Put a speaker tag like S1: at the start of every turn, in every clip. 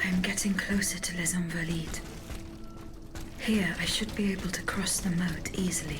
S1: I'm getting closer to Les Invalides. Here, I should be able to cross the moat easily.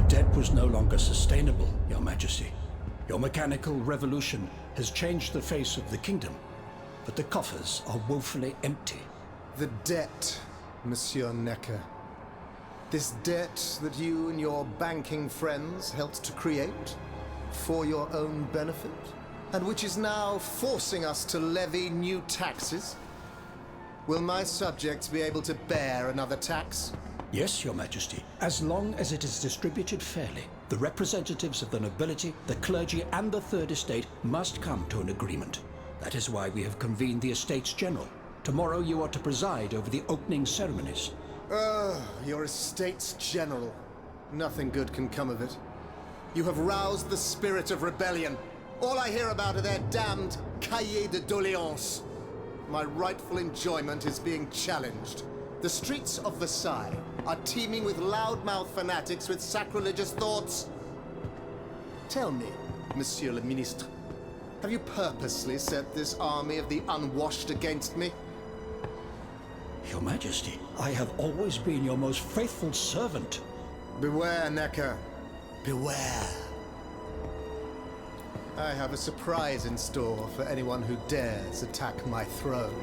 S2: Debt was no longer sustainable, Your Majesty. Your mechanical revolution has changed the face of the kingdom, but the coffers are woefully empty.
S3: The debt, Monsieur Necker. This debt that you and your banking friends helped to create for your own benefit, and which is now forcing us to levy new taxes. Will my subjects be able to bear another tax?
S2: Yes, Your Majesty, as long as it is distributed fairly. The representatives of the nobility, the clergy, and the Third Estate must come to an agreement. That is why we have convened the Estates General. Tomorrow you are to preside over the opening ceremonies.
S3: Your Estates General. Nothing good can come of it. You have roused the spirit of rebellion. All I hear about are their damned cahiers de doléances. My rightful enjoyment is being challenged. The streets of Versailles are teeming with loudmouth fanatics with sacrilegious thoughts. Tell me, Monsieur le Ministre, have you purposely set this army of the unwashed against me?
S2: Your Majesty, I have always been your most faithful servant.
S3: Beware, Necker. Beware. I have a surprise in store for anyone who dares attack my throne.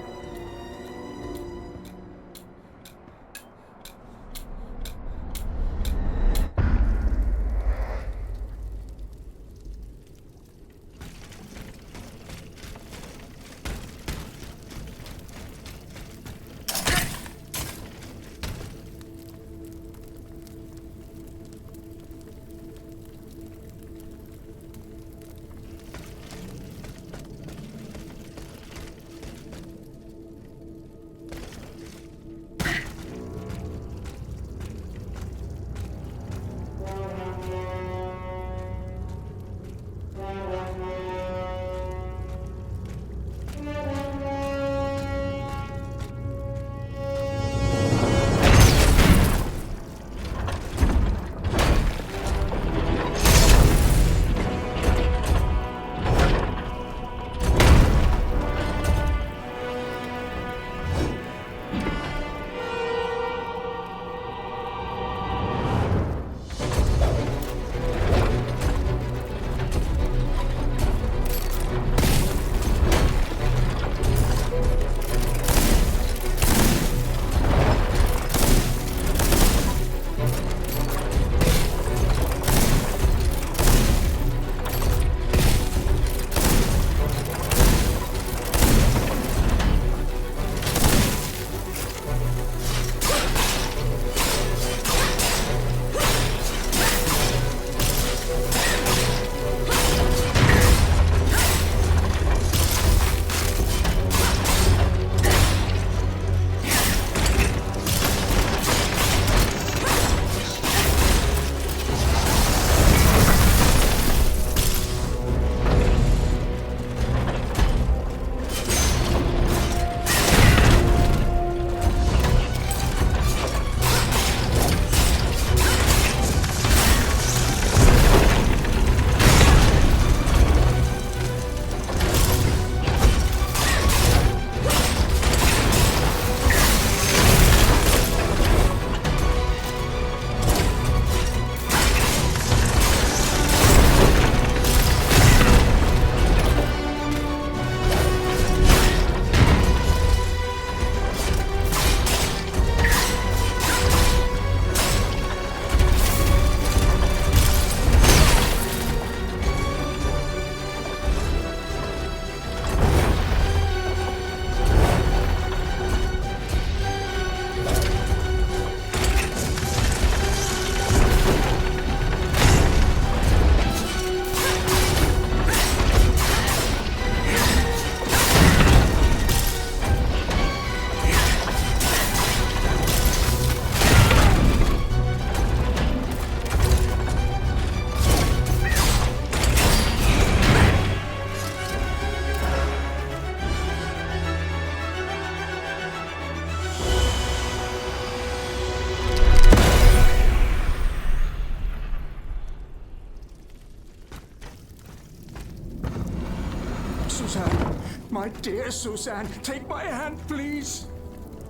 S4: My dear Suzanne, take my hand, please.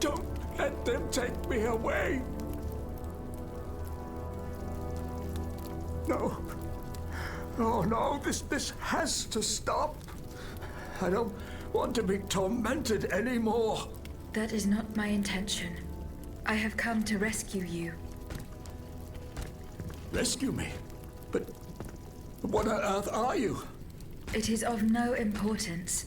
S4: Don't let them take me away. No. Oh, no, this has to stop. I don't want to be tormented anymore.
S1: That is not my intention. I have come to rescue you.
S4: Rescue me? But what on earth are you?
S1: It is of no importance.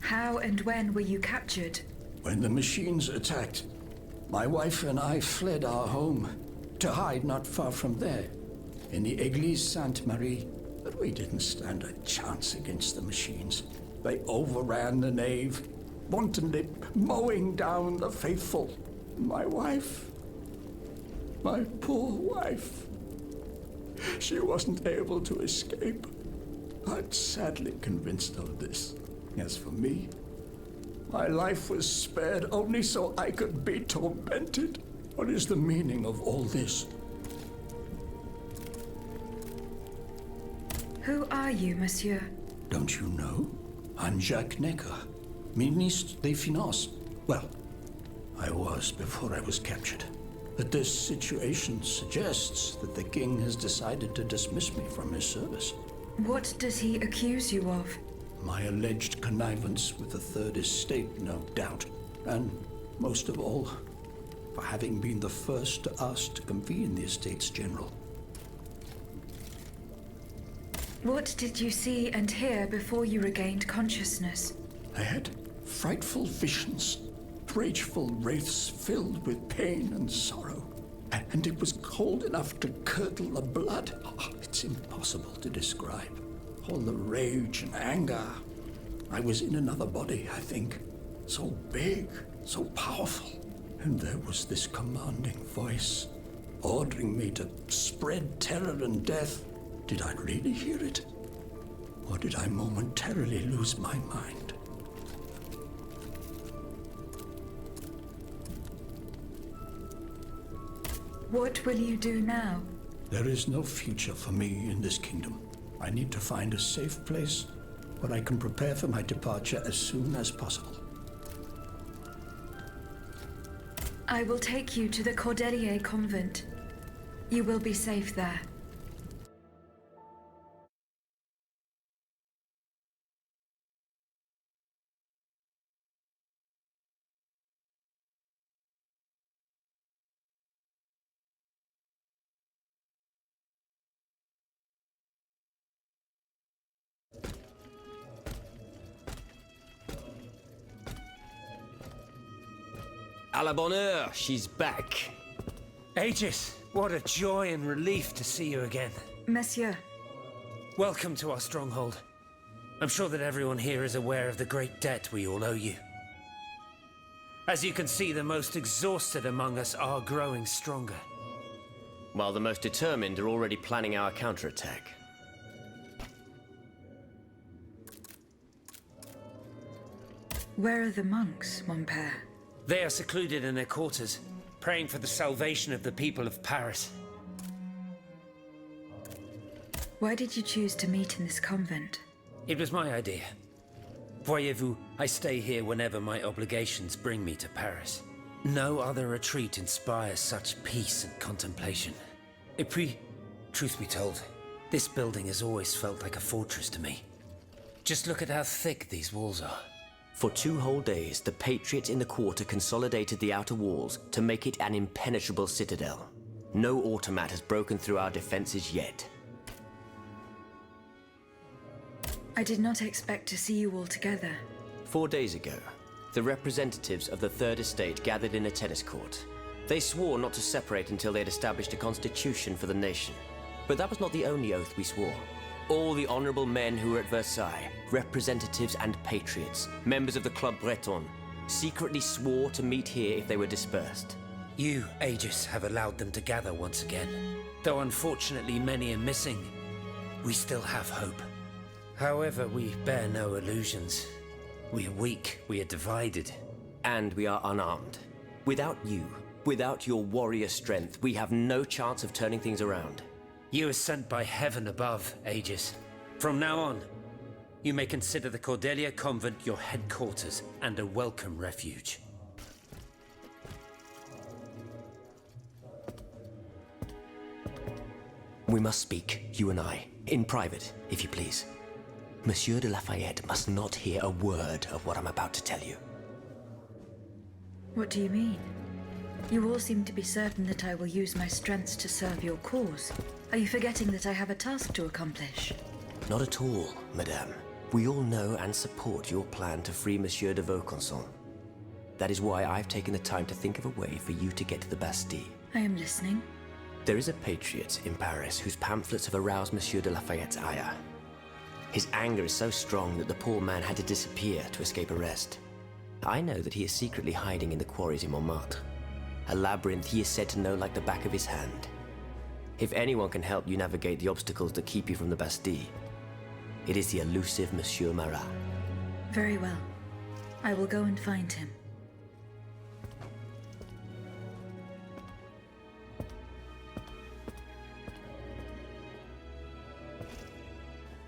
S1: How and when were you captured?
S2: When the machines attacked, my wife and I fled our home to hide not far from there, in the Église Sainte-Marie. But we didn't stand a chance against the machines. They overran the nave, wantonly mowing down the faithful. My wife, my poor wife, she wasn't able to escape. I'm sadly convinced of this. As for me, my life was spared only so I could be tormented. What is the meaning of all this?
S1: Who are you, monsieur?
S2: Don't you know? I'm Jacques Necker, Ministre des Finances. Well, I was before I was captured. But this situation suggests that the king has decided to dismiss me from his service.
S1: What does he accuse you of?
S2: My alleged connivance with the Third Estate, no doubt. And, most of all, for having been the first to ask to convene the Estates General.
S1: What did you see and hear before you regained consciousness?
S2: I had frightful visions, rageful wraiths filled with pain and sorrow. And it was cold enough to curdle the blood. Oh, it's impossible to describe. All the rage and anger. I was in another body, I think. So big, so powerful. And there was this commanding voice, ordering me to spread terror and death. Did I really hear it? Or did I momentarily lose my mind?
S1: What will you do now?
S2: There is no future for me in this kingdom. I need to find a safe place where I can prepare for my departure as soon as possible.
S1: I will take you to the Cordelier convent. You will be safe there.
S5: À la bonne heure, she's back.
S6: Aegis, what a joy and relief to see you again.
S1: Monsieur,
S6: Welcome to our stronghold. I'm sure that everyone here is aware of the great debt we all owe you. As you can see, the most exhausted among us are growing stronger.
S5: While the most determined are already planning our counterattack.
S1: where are the monks, mon père?
S6: They are secluded in their quarters, praying for the salvation of the people of Paris.
S1: Why did you choose to meet in this convent?
S6: It was my idea. Voyez-vous, I stay here whenever my obligations bring me to Paris. No other retreat inspires such peace and contemplation. Et puis, truth be told, this building has always felt like a fortress to me. Just look at how thick these walls are.
S5: For 2 whole days, the Patriots in the quarter consolidated the outer walls to make it an impenetrable citadel. No automat has broken through our defenses yet.
S1: I did not expect to see you all together.
S5: 4 days ago, the representatives of the Third Estate gathered in a tennis court. They swore not to separate until they had established a constitution for the nation. But that was not the only oath we swore. All the honorable men who were at Versailles, representatives and patriots, members of the Club Breton, secretly swore to meet here if they were dispersed.
S6: You, Aegis, have allowed them to gather once again. Though unfortunately many are missing, we still have hope. However, we bear no illusions. We are weak, we are divided.
S5: And we are unarmed. Without you, without your warrior strength, we have no chance of turning things around.
S6: You are sent by heaven above, Aegis. From now on, you may consider the Cordelia Convent your headquarters and a welcome refuge.
S5: We must speak, you and I, in private, if you please. Monsieur de Lafayette must not hear a word of what I'm about to tell you.
S1: What do you mean? You all seem to be certain that I will use my strengths to serve your cause. Are you forgetting that I have a task to accomplish?
S5: Not at all, madame. We all know and support your plan to free Monsieur de Vaucanson. That is why I've taken the time to think of a way for you to get to the Bastille.
S1: I am listening.
S5: There is a patriot in Paris whose pamphlets have aroused Monsieur de Lafayette's ire. His anger is so strong that the poor man had to disappear to escape arrest. I know that he is secretly hiding in the quarries in Montmartre. A labyrinth he is said to know like the back of his hand. If anyone can help you navigate the obstacles that keep you from the Bastille, it is the elusive Monsieur Marat.
S1: Very well. I will go and find him.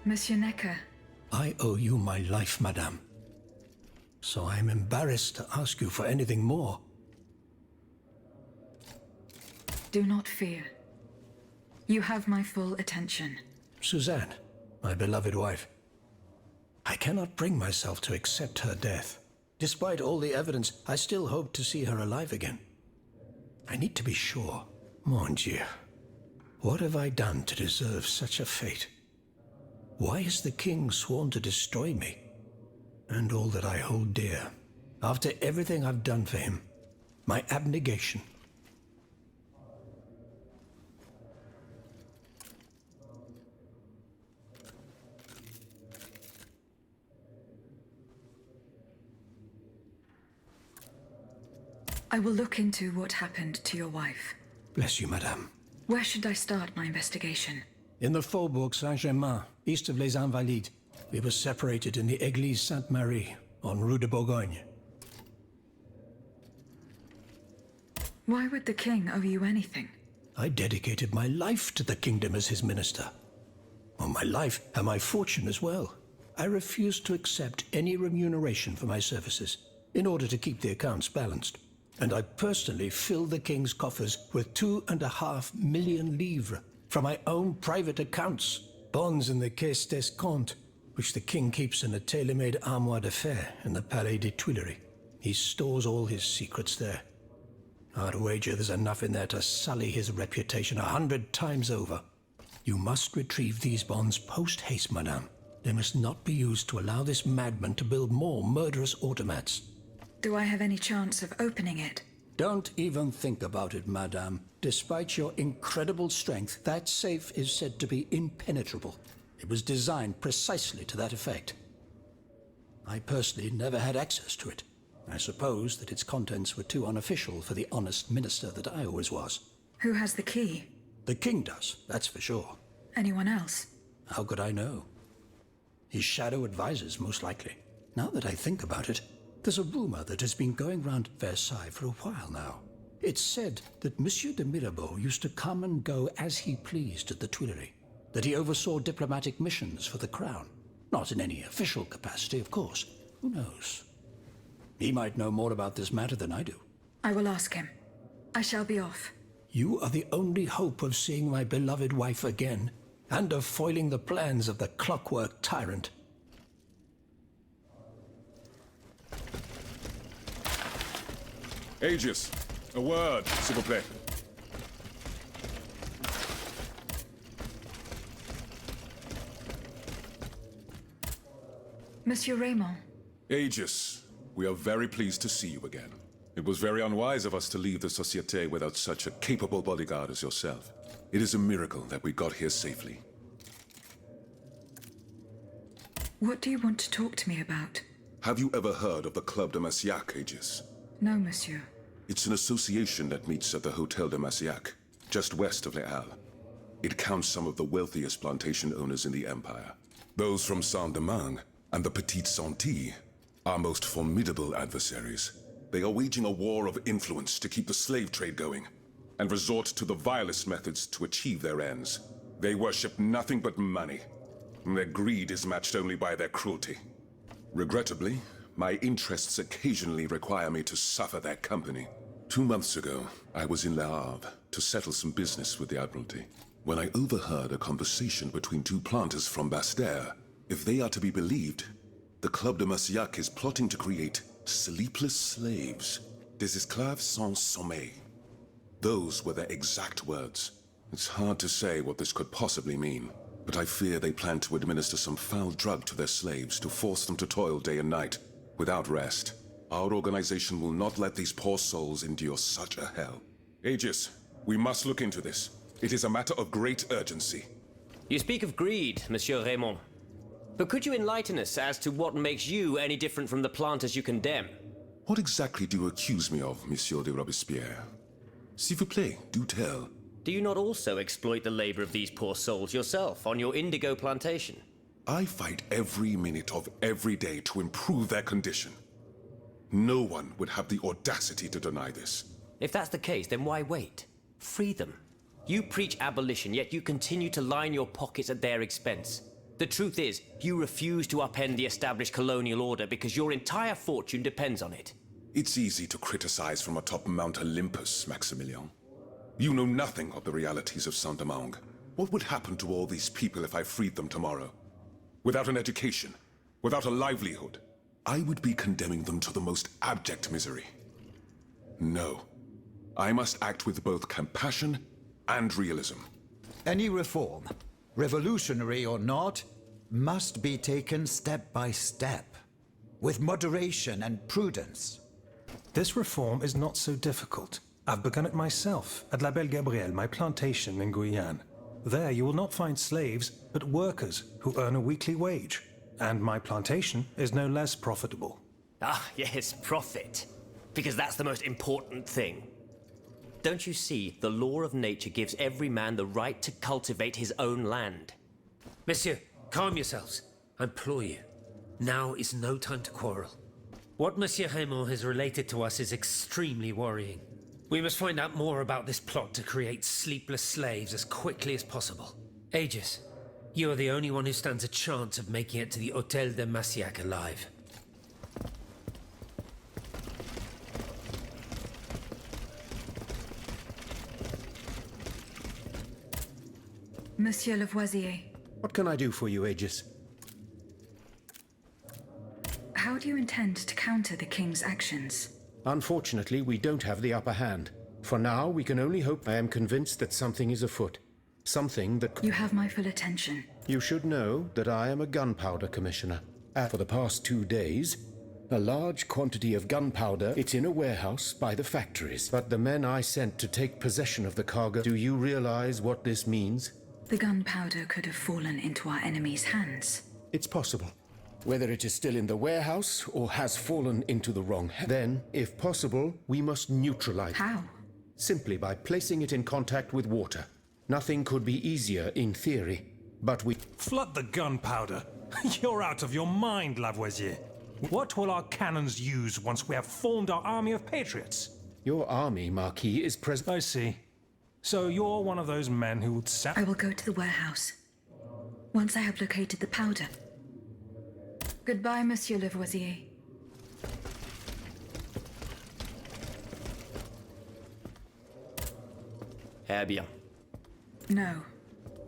S1: Monsieur Necker.
S2: I owe you my life, madame. So I am embarrassed to ask you for anything more.
S1: Do not fear. You have my full attention.
S2: Suzanne, my beloved wife. I cannot bring myself to accept her death. Despite all the evidence, I still hope to see her alive again. I need to be sure. Mon Dieu. What have I done to deserve such a fate? Why has the king sworn to destroy me? And all that I hold dear. After everything I've done for him. My abnegation.
S1: I will look into what happened to your wife.
S2: Bless you, madame.
S1: Where should I start my investigation?
S2: In the Faubourg Saint-Germain, east of Les Invalides. We were separated in the Église Sainte-Marie, on Rue de Bourgogne.
S1: Why would the king owe you anything?
S2: I dedicated my life to the kingdom as his minister. Well, my life and my fortune as well. I refused to accept any remuneration for my services, in order to keep the accounts balanced. And I personally filled the king's coffers with 2.5 million livres from my own private accounts, bonds in the Caisse d'Escompte, which the king keeps in a tailor-made armoire d'affaires in the Palais des Tuileries. He stores all his secrets there. I'd wager there's enough in there to sully his reputation 100 times over. You must retrieve these bonds post-haste, madame. They must not be used to allow this madman to build more murderous automats.
S1: Do I have any chance of opening it?
S2: Don't even think about it, madame. Despite your incredible strength, that safe is said to be impenetrable. It was designed precisely to that effect. I personally never had access to it. I suppose that its contents were too unofficial for the honest minister that I always was.
S1: Who has the key?
S2: The king does, that's for sure.
S1: Anyone else?
S2: How could I know? His shadow advisors, most likely. Now that I think about it, there's a rumor that has been going round Versailles for a while now. It's said that Monsieur de Mirabeau used to come and go as he pleased at the Tuileries, that he oversaw diplomatic missions for the crown. Not in any official capacity, of course. Who knows? He might know more about this matter than I do.
S1: I will ask him. I shall be off.
S2: You are the only hope of seeing my beloved wife again, and of foiling the plans of the clockwork tyrant.
S7: Aegis, a word, s'il vous plaît.
S1: Monsieur Raymond.
S7: Aegis, we are very pleased to see you again. It was very unwise of us to leave the Société without such a capable bodyguard as yourself. It is a miracle that we got here safely.
S1: What do you want to talk to me about?
S7: Have you ever heard of the Club de Massiac, Aegis?
S1: No, monsieur.
S7: It's an association that meets at the Hotel de Massiac, just west of Les Halles. It counts some of the wealthiest plantation owners in the Empire. Those from Saint-Domingue and the Petite Santé, our most formidable adversaries. They are waging a war of influence to keep the slave trade going, and resort to the vilest methods to achieve their ends. They worship nothing but money. Their greed is matched only by their cruelty. Regrettably, my interests occasionally require me to suffer their company. 2 months ago, I was in Le Havre to settle some business with the Admiralty, when I overheard a conversation between two planters from Bastère. If they are to be believed, the Club de Marcillac is plotting to create sleepless slaves, des esclaves sans sommeil. Those were their exact words. It's hard to say what this could possibly mean, but I fear they plan to administer some foul drug to their slaves to force them to toil day and night, without rest. Our organization will not let these poor souls endure such a hell. Aegis, we must look into this. It is a matter of great urgency.
S5: You speak of greed, Monsieur Raymond. But could you enlighten us as to what makes you any different from the planters you condemn?
S7: What exactly do you accuse me of, Monsieur de Robespierre? S'il vous plaît, do tell.
S5: Do you not also exploit the labor of these poor souls yourself on your indigo plantation?
S7: I fight every minute of every day to improve their condition. No one would have the audacity to deny this.
S5: If that's the case, then why wait? Free them. You preach abolition, yet you continue to line your pockets at their expense. The truth is, you refuse to upend the established colonial order because your entire fortune depends on it.
S7: It's easy to criticize from atop Mount Olympus, Maximilian. You know nothing of the realities of Saint-Domingue. What would happen to all these people if I freed them tomorrow? Without an education, without a livelihood, I would be condemning them to the most abject misery. No. I must act with both compassion and realism.
S8: Any reform, revolutionary or not, must be taken step by step, with moderation and prudence.
S9: This reform is not so difficult. I've begun it myself at La Belle Gabrielle, my plantation in Guyane. There you will not find slaves, but workers who earn a weekly wage. And my plantation is no less profitable.
S5: Ah, yes, profit. Because that's the most important thing. Don't you see, the law of nature gives every man the right to cultivate his own land.
S6: Monsieur, calm yourselves. I implore you. Now is no time to quarrel. What Monsieur Raymond has related to us is extremely worrying. We must find out more about this plot to create sleepless slaves as quickly as possible. Aegis, you are the only one who stands a chance of making it to the Hôtel de Marcillac alive.
S1: Monsieur Lavoisier,
S2: What can I do for you, Aegis?
S1: how do you intend to counter the King's actions?
S10: Unfortunately, we don't have the upper hand. For now, we can only hope. I am convinced that something is afoot. Something that...
S1: You have my full attention.
S10: You should know that I am a gunpowder commissioner. For the past 2 days, a large quantity of gunpowder, it's in a warehouse by the factories. But the men I sent to take possession of the cargo, do you realize what this means?
S1: The gunpowder could have fallen into our enemy's hands.
S10: It's possible. Whether it is still in the warehouse or has fallen into the wrong hand, then, if possible, we must neutralize it.
S1: How?
S10: Simply by placing it in contact with water. Nothing could be easier in theory, but we...
S9: Flood the gunpowder? You're out of your mind, Lavoisier. What will our cannons use once we have formed our army of patriots?
S10: Your army, Marquis, is present...
S9: I see. So you're one of those men who would
S1: I will go to the warehouse. Once I have located the powder. Goodbye, Monsieur Lavoisier.
S5: Eh bien.
S1: No.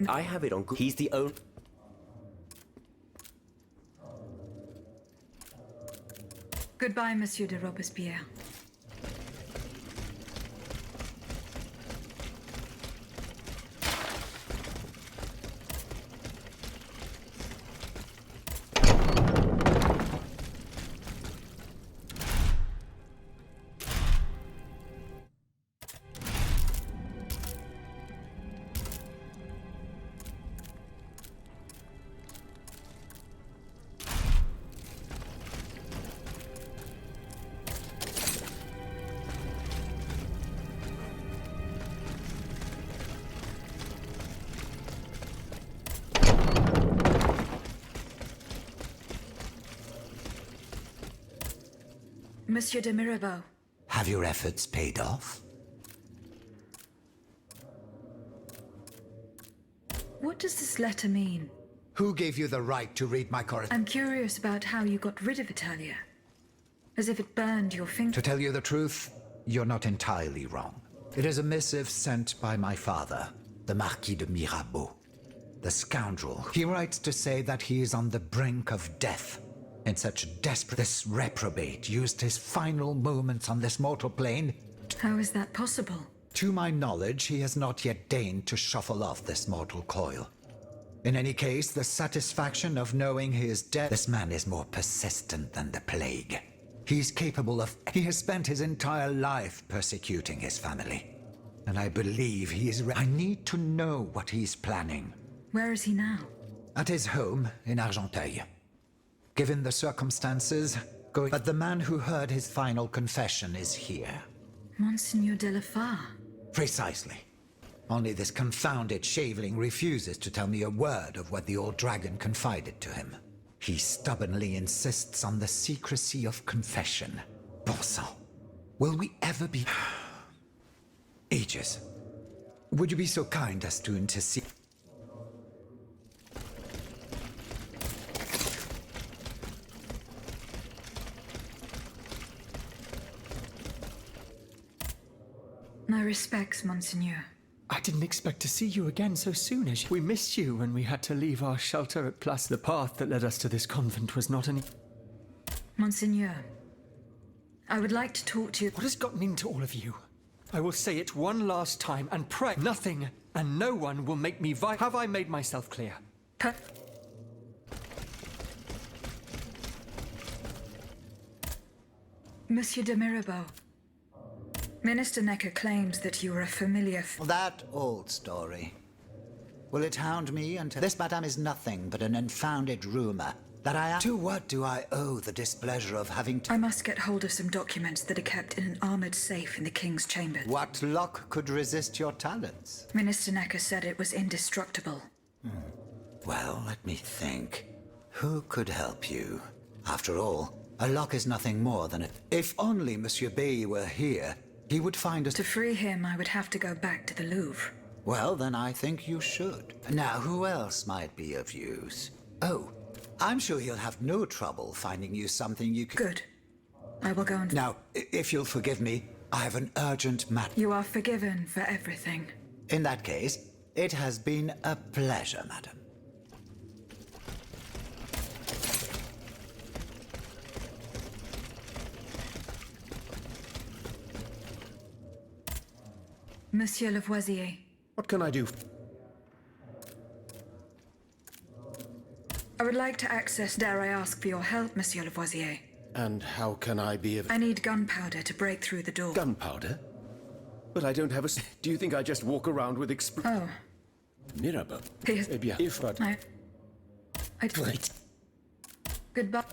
S5: I have it on good. He's the only...
S1: Goodbye, Monsieur de Robespierre. Monsieur de Mirabeau.
S8: Have your efforts paid off?
S1: What does this letter mean?
S8: Who gave you the right to read my correspondence?
S1: I'm curious about how you got rid of Italia. As if it burned your finger.
S8: To tell you the truth, you're not entirely wrong. It is a missive sent by my father, the Marquis de Mirabeau. The scoundrel. He writes to say that he is on the brink of death. In such desperate... This reprobate used his final moments on this mortal plane.
S1: How is that possible?
S8: To my knowledge, he has not yet deigned to shuffle off this mortal coil. In any case, the satisfaction of knowing he is dead... This man is more persistent than the plague. He's capable of... He has spent his entire life persecuting his family. And I believe he is... I need to know what he's planning.
S1: Where is he now?
S8: At his home in Argenteuil. Given the circumstances, but the man who heard his final confession is here.
S1: Monseigneur de la Fare.
S8: Precisely. Only this confounded shaveling refuses to tell me a word of what the old dragon confided to him. He stubbornly insists on the secrecy of confession. Bon sang. Will we ever be... Aegis, would you be so kind as to intercede?
S1: My respects, Monseigneur.
S11: I didn't expect to see you again so soon. We missed you when we had to leave our shelter at Place. The path that led us to this convent was not any...
S1: Monseigneur, I would like to talk to you...
S11: What has gotten into all of you? I will say it one last time and pray. Nothing and no one will make me Have I made myself clear?
S1: Monsieur de Mirabeau. Minister Necker claims that you are a familiar...
S8: That old story. Will it hound me until... This, madame, is nothing but an unfounded rumor that I am... To what do I owe the displeasure of having to...
S1: I must get hold of some documents that are kept in an armored safe in the King's chamber.
S8: What lock could resist your talents?
S1: Minister Necker said it was indestructible.
S8: Well, let me think. Who could help you? After all, a lock is nothing more than a... If only Monsieur Bay were here... He would find us...
S1: To free him, I would have to go back to the Louvre.
S8: Well, then I think you should. Now, who else might be of use? Oh, I'm sure he'll have no trouble finding you something you can...
S1: Good. I will go and...
S8: Now, if you'll forgive me, I have an urgent matter.
S1: You are forgiven for everything.
S8: In that case, it has been a pleasure, madam.
S1: Monsieur Lavoisier.
S10: What can I do?
S1: I would like to access... Dare I ask for your help, Monsieur Lavoisier?
S10: And how can I be of...
S1: I need gunpowder to break through the door.
S10: Gunpowder? But I don't have a... Do you think I just walk around with
S1: Oh.
S10: Mirabeau.
S1: Yes.
S10: Eh bien, if I...
S1: Right. Goodbye.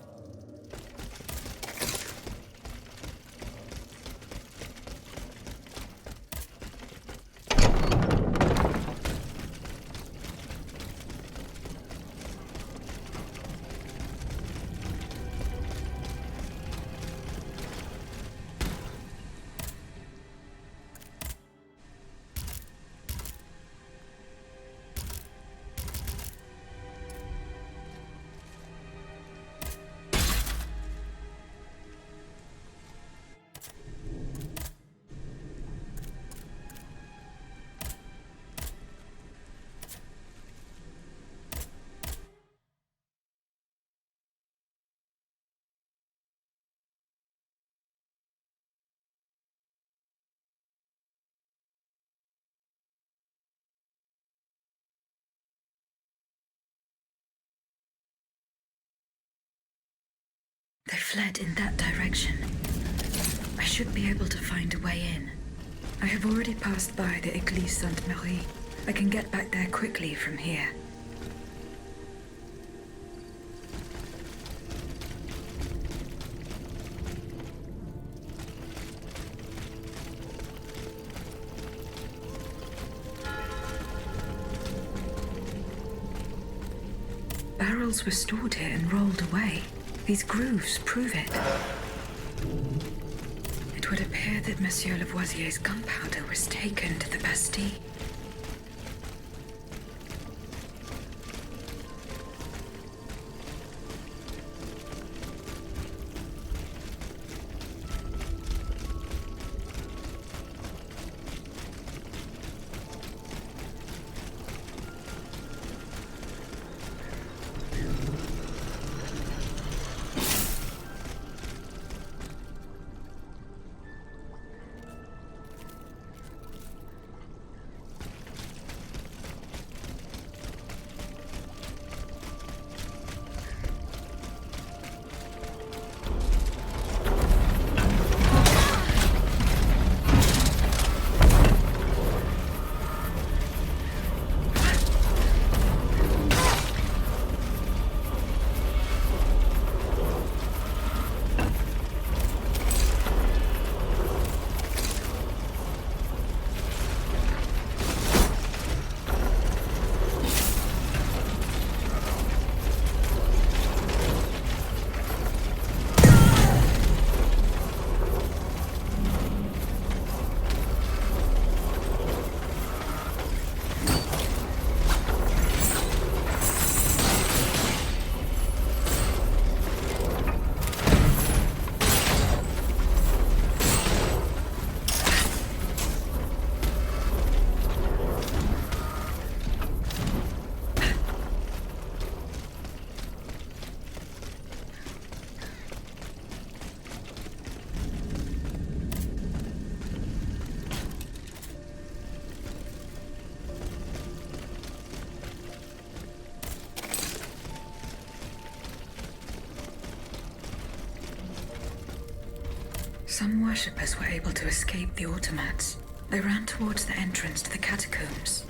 S1: They fled in that direction. I should be able to find a way in. I have already passed by the Église Sainte-Marie. I can get back there quickly from here. Barrels were stored here and rolled away. These grooves prove it. It would appear that Monsieur Lavoisier's gunpowder was taken to the Bastille. Some worshippers were able to escape the automats. They ran towards the entrance to the catacombs.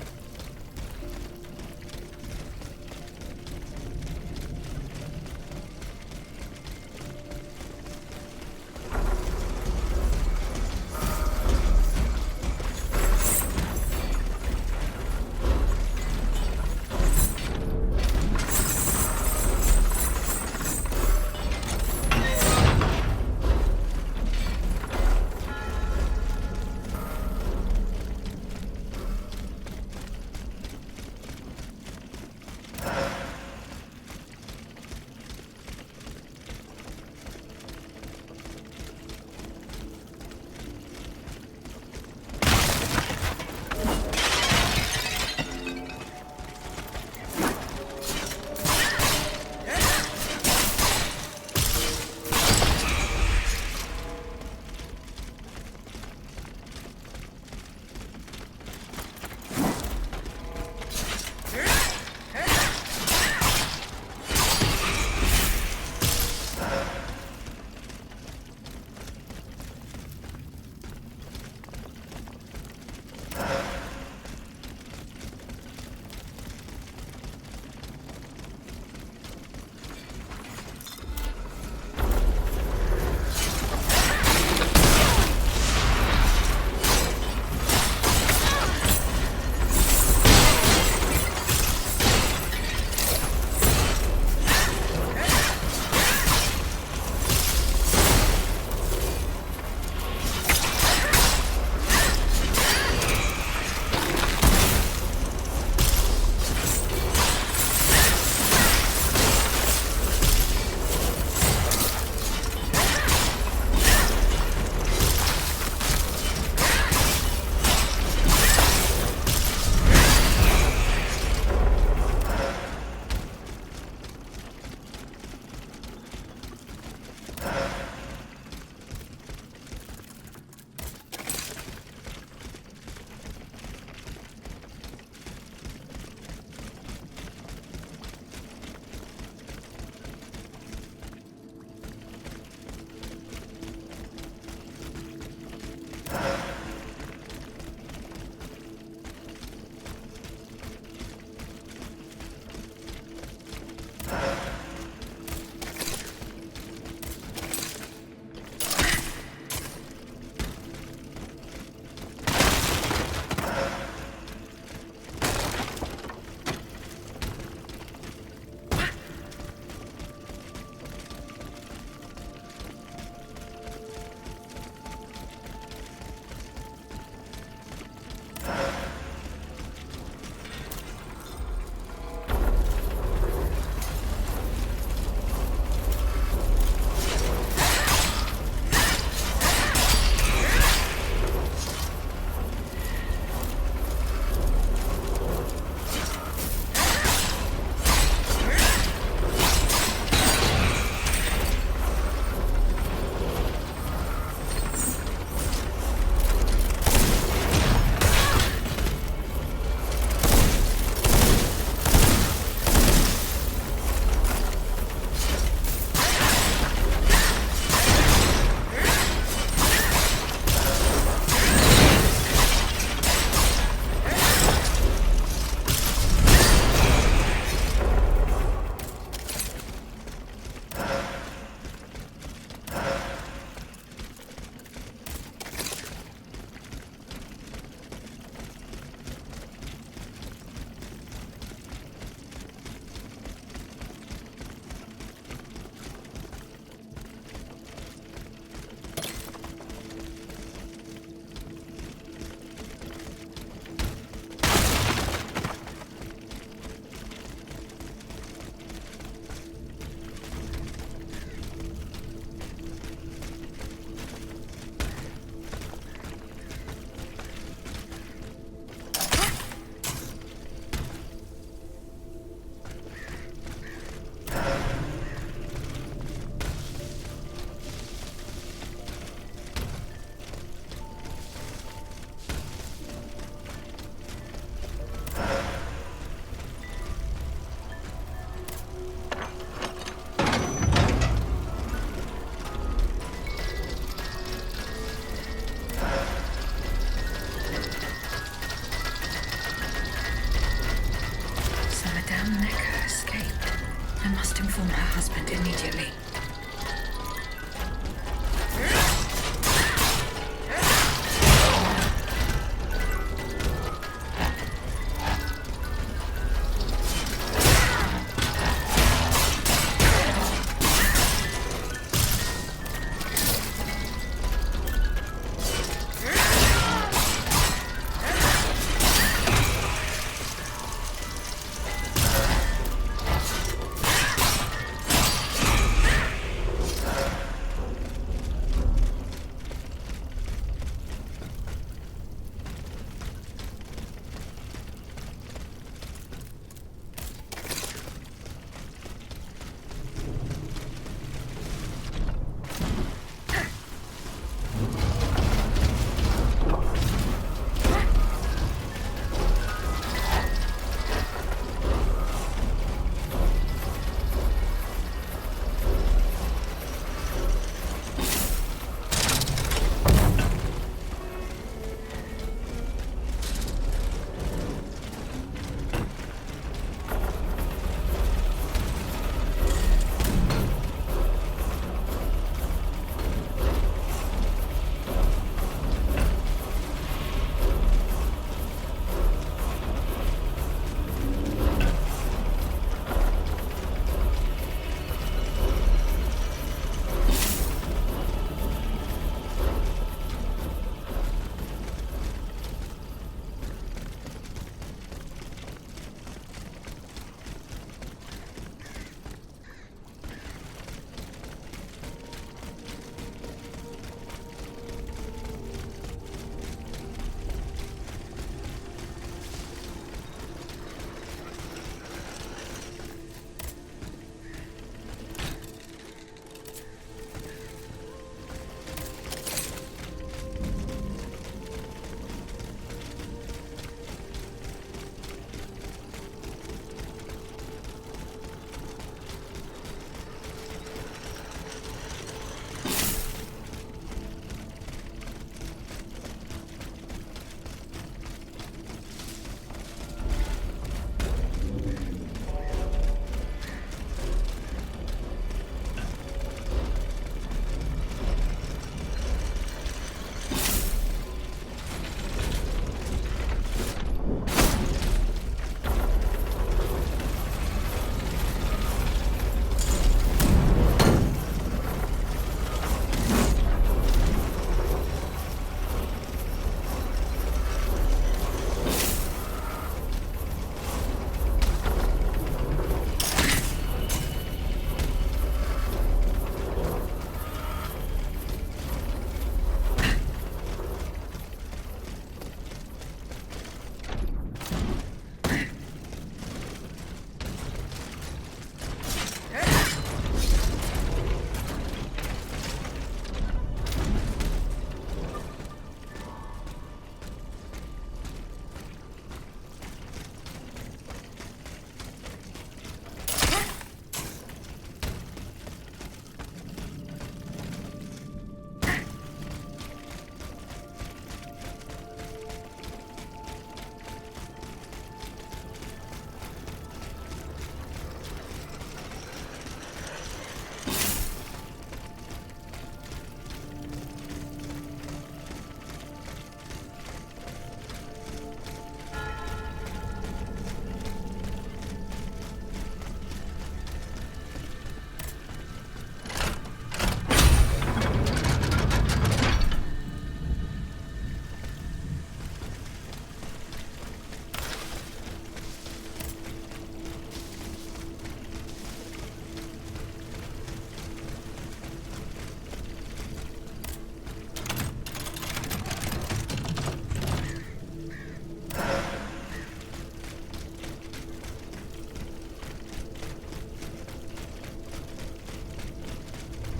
S1: husband immediately.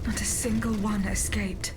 S1: Not a single one escaped.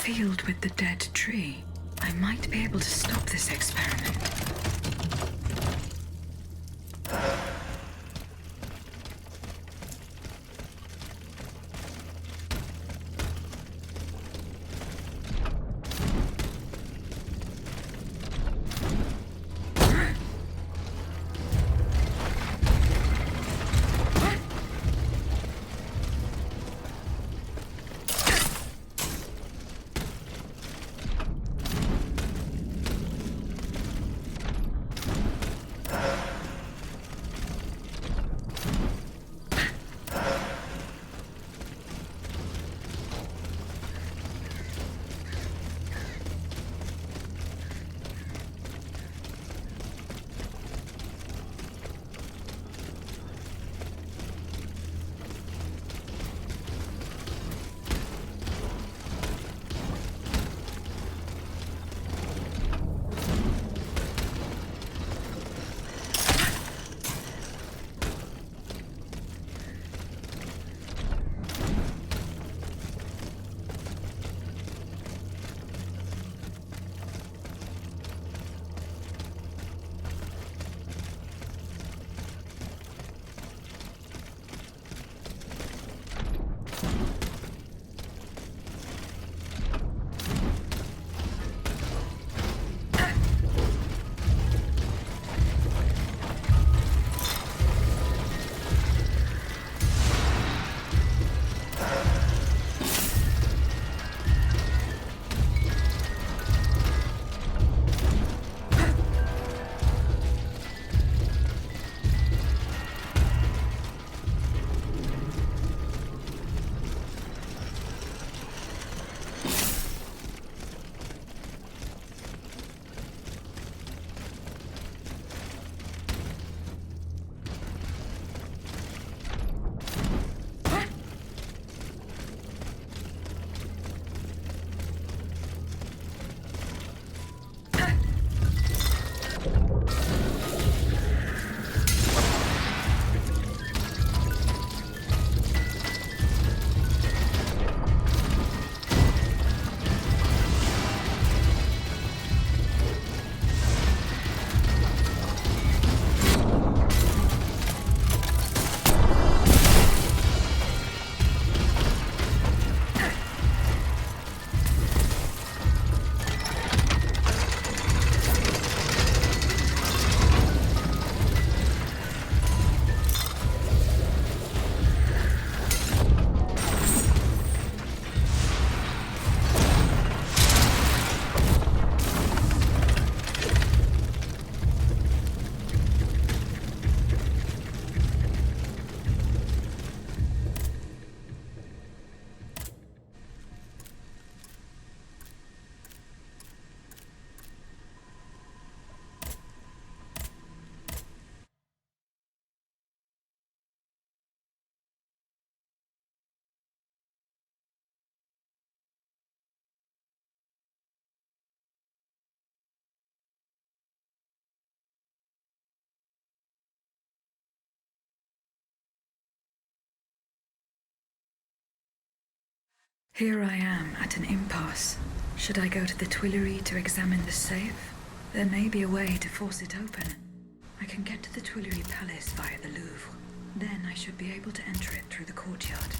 S1: field with the dead tree. I might be able to stop this experiment. Here I am at an impasse. Should I go to the Tuileries to examine the safe? There may be a way to force it open. I can get to the Tuileries Palace via the Louvre. Then I should be able to enter it through the courtyard.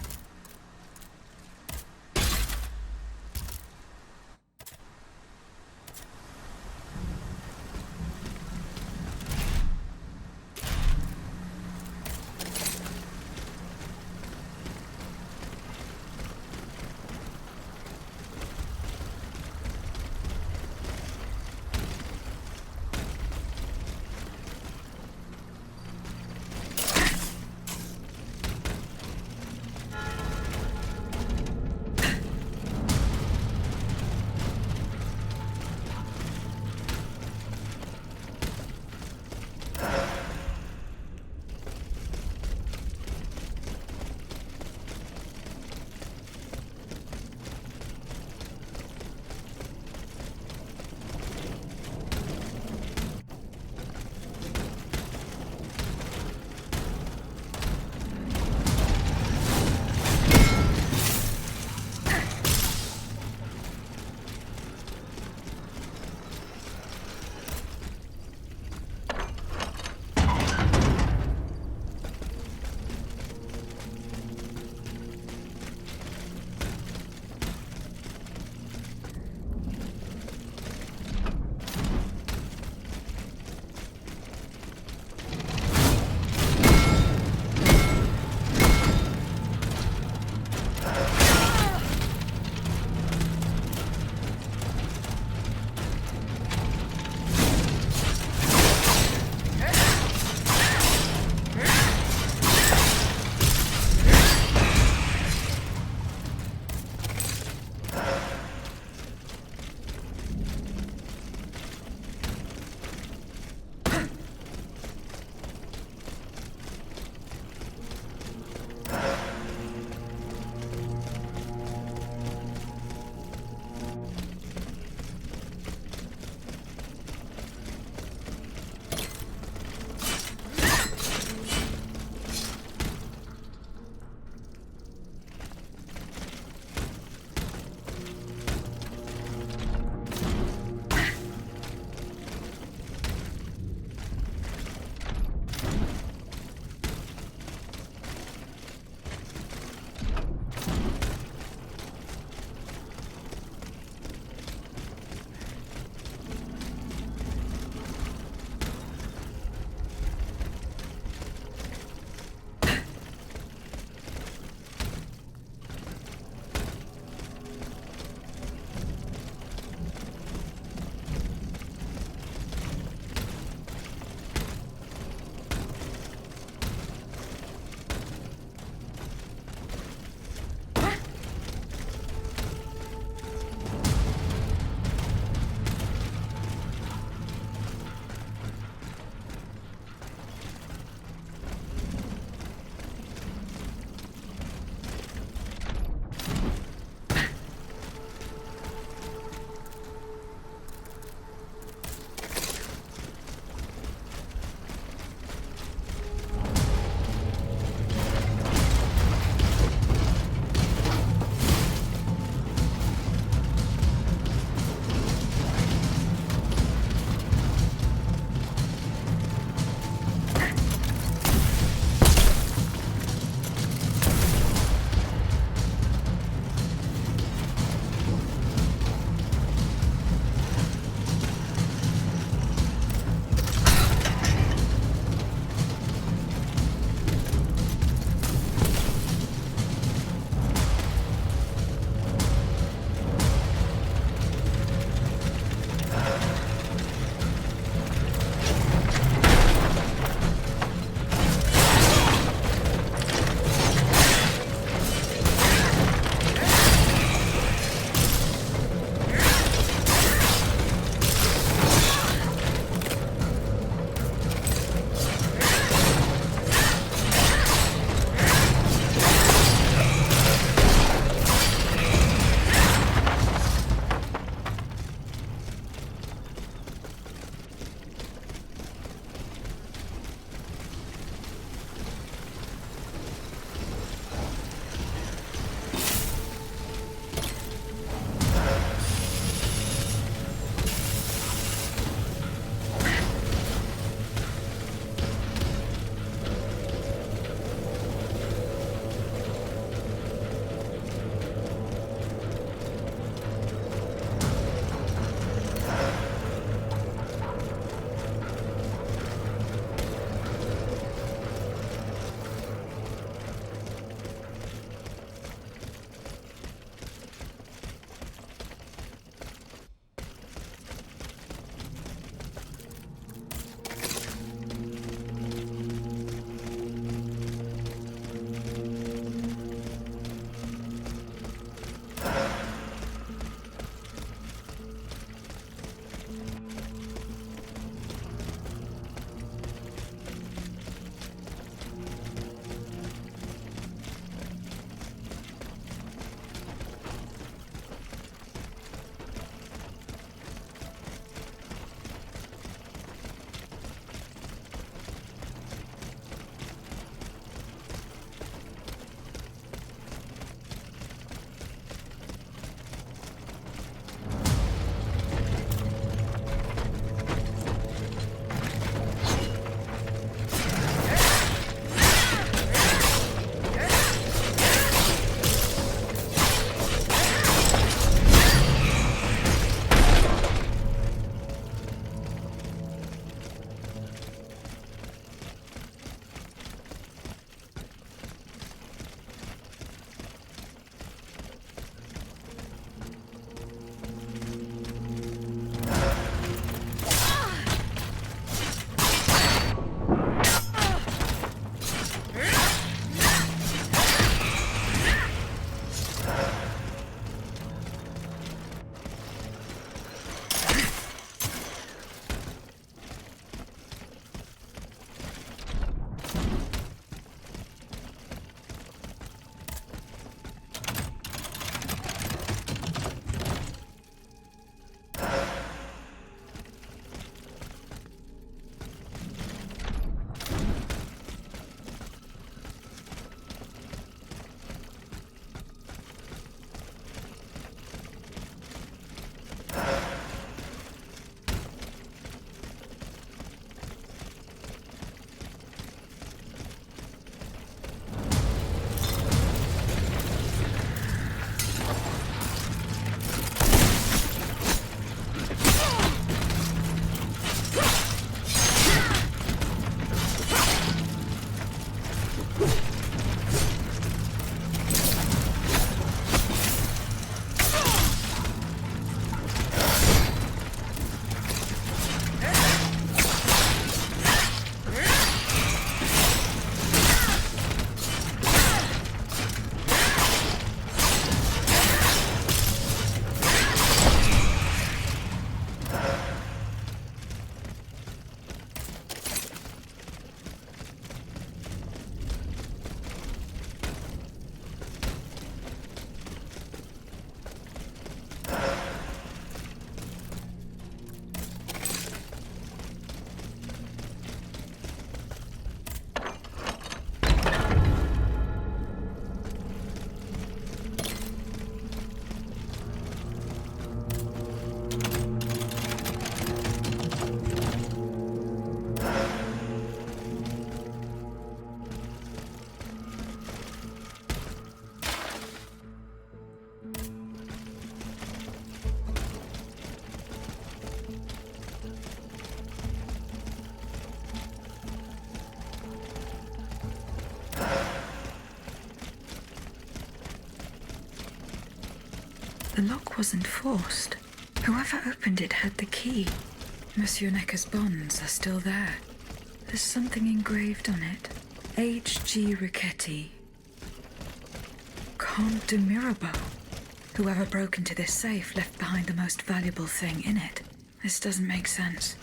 S1: The lock wasn't forced. Whoever opened it had the key. Monsieur Necker's bonds are still there. There's something engraved on it. H.G. Riquetti. Comte de Mirabeau. Whoever broke into this safe left behind the most valuable thing in it. This doesn't make sense.